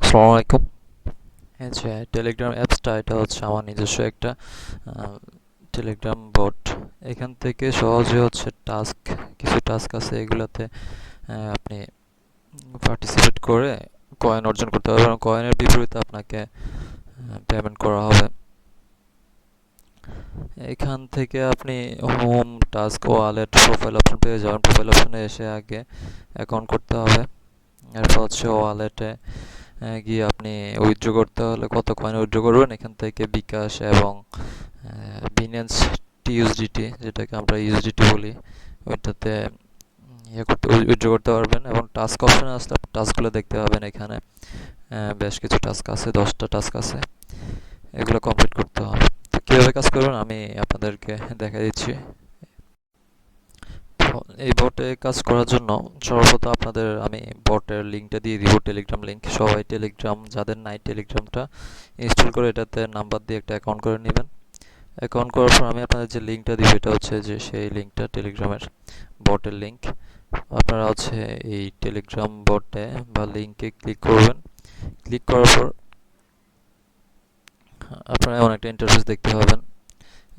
আসসালামু আলাইকুম। এই যে টেলিগ্রাম অ্যাপসটা, এটা হচ্ছে আমার নিজস্ব একটা টেলিগ্রাম বট। এখান থেকে সহজে হচ্ছে কিছু টাস্ক আছে, এগুলাতে আপনি পার্টিসিপেট করে কয়েন অর্জন করতে হবে এবং কয়েনের বিপরীতে আপনাকে পেমেন্ট করা হবে। এখান থেকে আপনি home, task, wallet, profile option পেয়ে যাবেন। প্রোফাইল অপশনে এসে আগে অ্যাকাউন্ট করতে হবে, এরপর হচ্ছে ওয়ালেটে গিয়ে আপনি উইথড্র করতে হলে কত কয়েন উইথড্র করবেন, এখান থেকে বিকাশ এবং বিনেন্স টিইউএসডিটি, যেটাকে আমরা ইউএসডিটি বলি, ওইটাতে উইথড্র করতে পারবেন। এবং টাস্ক অপশনে আসলে টাস্কগুলো দেখতে পাবেন। এখানে বেশ কিছু টাস্ক আছে, 10টা টাস্ক আছে, এগুলো কমপ্লিট করতে হবে। তো কীভাবে কাজ করবেন আমি আপনাদেরকে দেখা দিচ্ছি। তো এই বটে কাজ করার জন্য সর্বপ্রথম আপনাদের আমি বটের লিঙ্কটা দিয়ে দিব, টেলিগ্রাম লিঙ্ক। সবাই টেলিগ্রাম, যাদের নাই টেলিগ্রামটা ইনস্টল করে এটাতে নাম্বার দিয়ে একটা অ্যাকাউন্ট করে নেবেন। অ্যাকাউন্ট করার পর আমি আপনাদের যে লিঙ্কটা দিব, এটা হচ্ছে যে সেই লিঙ্কটা, টেলিগ্রামের বটের লিঙ্ক। আপনারা হচ্ছে এই টেলিগ্রাম বটে বা লিঙ্কে ক্লিক করবেন। ক্লিক করার পর আপনারা এমন একটা ইন্টারফেস দেখতে পাবেন।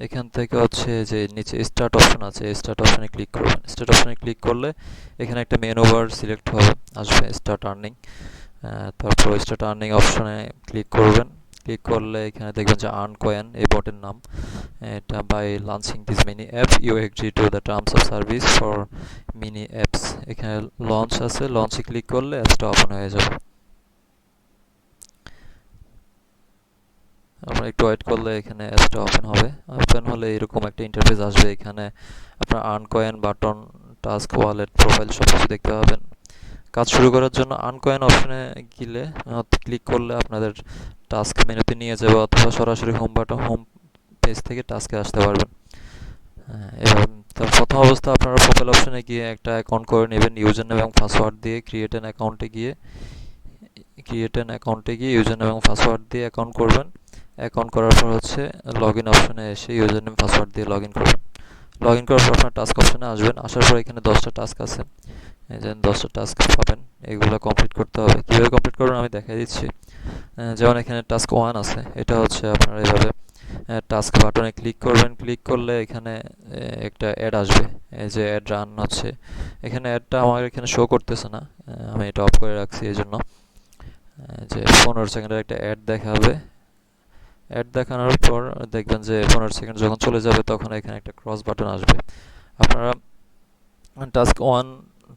এখান থেকে হচ্ছে যে নিচে স্টার্ট অপশন আছে, স্টার্ট অপশনে ক্লিক করবেন। স্টার্ট অপশনে ক্লিক করলে এখানে একটা মেনু বার সিলেক্ট হবে, আসবে স্টার্ট আর্নিং। তারপর স্টার্ট আর্নিং অপশনে ক্লিক করবেন। ক্লিক করলে এখানে দেখবেন যে আর্ন কয়েন, এই বটের নাম। এটা by launching this mini app you agree to the terms of service for mini apps. এখানে লঞ্চ আছে, লঞ্চে ক্লিক করলে অ্যাপসটা ওপেন হয়ে যাবে। আপনারা একটু ওয়েট করলে এখানে অ্যাপসটা ওপেন হবে। ওপেন হলে এরকম একটা ইন্টারফেস আসবে। এখানে আপনার earn coin, button, task, wallet, profile সব কিছু দেখতে পাবেন। কাজ শুরু করার জন্য আর্ন কয়েন অপশনে গেলে ক্লিক করলে আপনাদের টাস্ক মেনুতে নিয়ে যাবে, অথবা সরাসরি হোম পেজ থেকে টাস্কে আসতে পারবেন। এবার তো প্রথম অবস্থা আপনারা প্রোফাইল অপশনে গিয়ে একটা অ্যাকাউন্ট করে নেবেন ইউজার নেম এবং পাসওয়ার্ড দিয়ে। ক্রিয়েট অ্যান অ্যাকাউন্টে গিয়ে ইউজার নেম এবং পাসওয়ার্ড দিয়ে অ্যাকাউন্ট করবেন। অ্যাকাউন্ট করার পর হচ্ছে লগ ইন অপশনে এসে ইউজার নেম পাসওয়ার্ড দিয়ে লগ ইন করবেন। লগ ইন করার পর আপনার টাস্ক অপশনে আসবেন। আসার পর এখানে 10টা টাস্ক আছে, এই যে 10টা টাস্ক পাবেন। এগুলো কমপ্লিট করতে হবে। কীভাবে কমপ্লিট করবেন আমি দেখাই দিচ্ছি। যেমন এখানে টাস্ক 1 আছে, এটা হচ্ছে আপনারা এইভাবে টাস্ক বাটনে ক্লিক করবেন। ক্লিক করলে এখানে একটা অ্যাড আসবে, এই যে অ্যাড রান হচ্ছে। এখানে অ্যাডটা আমার এখানে শো করতেছে না, আমি এটা অফ করে রাখছি এই জন্য। যে 15 সেকেন্ডের একটা অ্যাড দেখাবে। অ্যাড দেখানোর পর দেখবেন যে 15 সেকেন্ড যখন চলে যাবে তখন এখানে একটা ক্রস বাটন আসবে। আপনারা টাস্ক 1,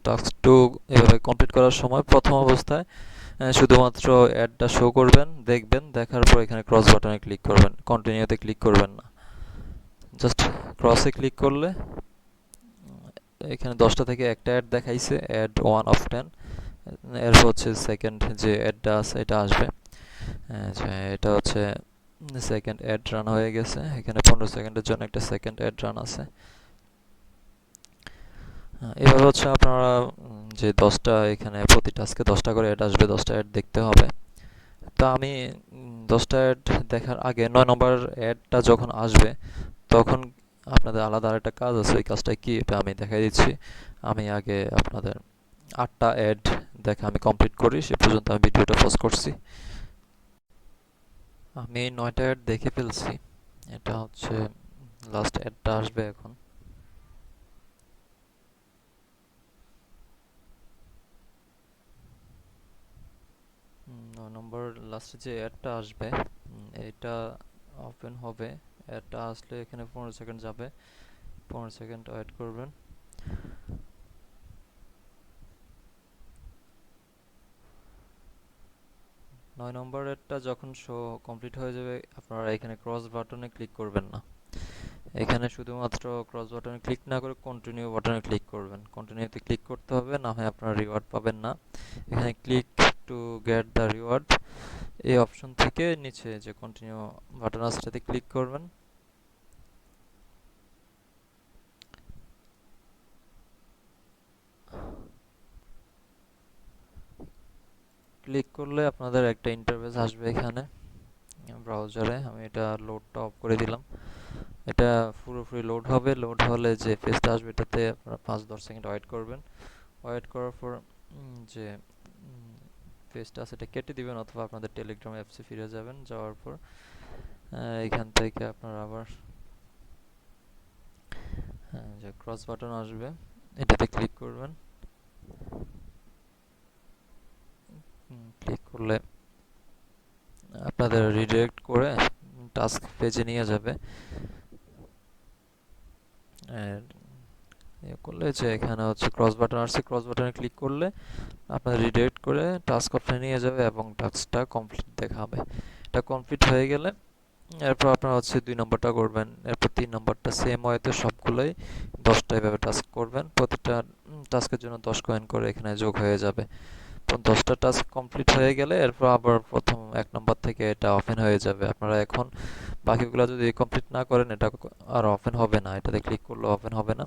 টাস্ক 2 এভাবে কমপ্লিট করার সময় প্রথম অবস্থায় শুধুমাত্র অ্যাডটা শো করবেন, দেখবেন। দেখার পর এখানে ক্রস বাটনে ক্লিক করবেন, কন্টিনিউতে ক্লিক করবেন না। জাস্ট ক্রসে ক্লিক করলে এখানে 10টা থেকে একটা অ্যাড দেখাইছে, অ্যাড 1 অফ 10। এর হচ্ছে সেকেন্ড যে অ্যাডটা আছে এটা আসবে। এটা হচ্ছে সেকেন্ড অ্যাড রান হয়ে গেছে। এখানে 15 সেকেন্ডের জন্য একটা সেকেন্ড অ্যাড রান আছে। এভাবে হচ্ছে আপনারা যে 10টা, এখানে প্রতি টাস্কে 10টা করে অ্যাড আসবে, 10টা অ্যাড দেখতে হবে। তো আমি 10টা অ্যাড দেখার আগে 9 নম্বর অ্যাডটা যখন আসবে তখন আপনাদের আলাদা আরেকটা কাজ আছে। ওই কাজটা কি এটা আমি দেখাই দিচ্ছি। আমি আগে আপনাদের 8টা অ্যাড দেখা আমি কমপ্লিট করি, সে পর্যন্ত আমি ভিডিওটা পজ করছি। আমি 9টা অ্যাড দেখে ফেলছি। এটা হচ্ছে লাস্ট অ্যাডটা আসবে এখন। 9 নম্বর লাস্টে যে অ্যাডটা আসবে, এটা ওপেন হবে। অ্যাডটা আসলে এখানে 15 সেকেন্ড যাবে, 15 সেকেন্ড ওয়েট করবেন। 9 নম্বর অ্যাডটা যখন শো কমপ্লিট হয়ে যাবে আপনারা এখানে ক্রস বাটনে ক্লিক করবেন না। এখানে শুধুমাত্র ক্রস বাটনে ক্লিক না করে কন্টিনিউ বাটনে ক্লিক করবেন। কন্টিনিউতে ক্লিক করতে হবে, না হয় আপনারা রিওয়ার্ড পাবেন না। এখানে click to get the reward, এই অপশন থেকে নিচে যে কন্টিনিউ বাটন আছে সেটাতে ক্লিক করবেন। ক্লিক করলে আপনাদের একটা ইন্টারফেস আসবে এখানে ব্রাউজারে। আমি এটা লোডটা অফ করে দিলাম। এটা পুরোপুরি লোড হবে। লোড হলে যে পেজটা আসবে এটাতে আপনারা 5-10 সেকেন্ড ওয়েট করবেন। ওয়েট করার পর যে পেজটা আছে এটা কেটে দিবেন, অথবা আপনাদের টেলিগ্রাম অ্যাপসে ফিরে যাবেন। যাওয়ার পর এখান থেকে আপনারা আবার যে ক্রস বাটন আসবে এটাতে ক্লিক করবেন। ক্লিক করলে আপনাদের রিডাইরেক্ট করে টাস্ক পেজে নিয়ে যাবে। করলে যে এখানে হচ্ছে ক্রস বাটন আসছে, ক্রস বাটনে ক্লিক করলে আপনার রিডাইরেক্ট করে টাস্ক অপশনে নিয়ে যাবে এবং টাস্কটা কমপ্লিট দেখাবে। এটা কমপ্লিট হয়ে গেলে এরপর আপনারা হচ্ছে 2 নম্বরটা করবেন। এরপর 3 নম্বরটা সেম ওয়েতে সবগুলোই 10টা এভাবে টাস্ক করবেন। প্রতিটা টাস্কের জন্য 10 কয়েন করে এখানে যোগ হয়ে যাবে। তো 10টা টাস্ক কমপ্লিট হয়ে গেলে এরপর আবার প্রথম 1 নম্বর থেকে এটা ওপেন হয়ে যাবে। আপনারা এখন বাকিগুলো যদি কমপ্লিট না করেন এটা আর ওপেন হবে না, এটাতে ক্লিক করলে ওপেন হবে না।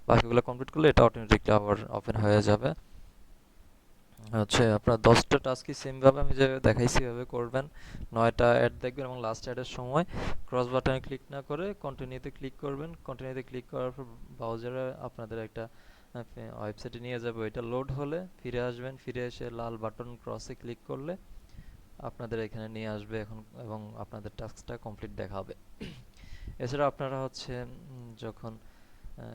বাকিগুলো কমপ্লিট করলে এটা অটোমেটিকলি আবার ওপেন হয়ে যাবে। হচ্ছে আপনার 10টা টাস্কই সেমভাবে আমি যে দেখাইছি এভাবে করবেন। 9টা অ্যাড দেখবেন এবং লাস্ট অ্যাডের সময় ক্রস বাটনে ক্লিক না করে কন্টিনিউতে ক্লিক করবেন। কন্টিনিউতে ক্লিক করার পর ব্রাউজারে আপনাদের একটা ওয়েবসাইটে নিয়ে যাবে। ওইটা লোড হলে ফিরে আসবেন, ফিরে এসে লাল বাটন ক্রসে ক্লিক করলে আপনাদের এখানে নিয়ে আসবে এখন এবং আপনাদের টাস্কটা কমপ্লিট দেখাবে। এছাড়া আপনারা হচ্ছে যখন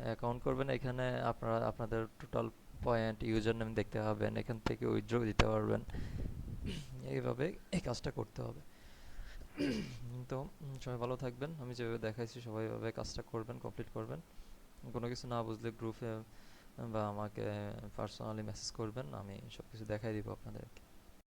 অ্যাকাউন্ট করবেন এখানে আপনারা আপনাদের টোটাল পয়েন্ট ইউজার নেম দেখতে পাবেন, এখান থেকে উইথড্র দিতে পারবেন। এইভাবে এই কাজটা করতে হবে। তো সবাই ভালো থাকবেন। আমি যেভাবে দেখাইছি সবাই এভাবে কাজটা করবেন, কমপ্লিট করবেন। কোনো কিছু না বুঝলে গ্রুপে বা আমাকে পার্সোনালি মেসেজ করবেন, আমি সব কিছু দেখাই দিব আপনাদেরকে।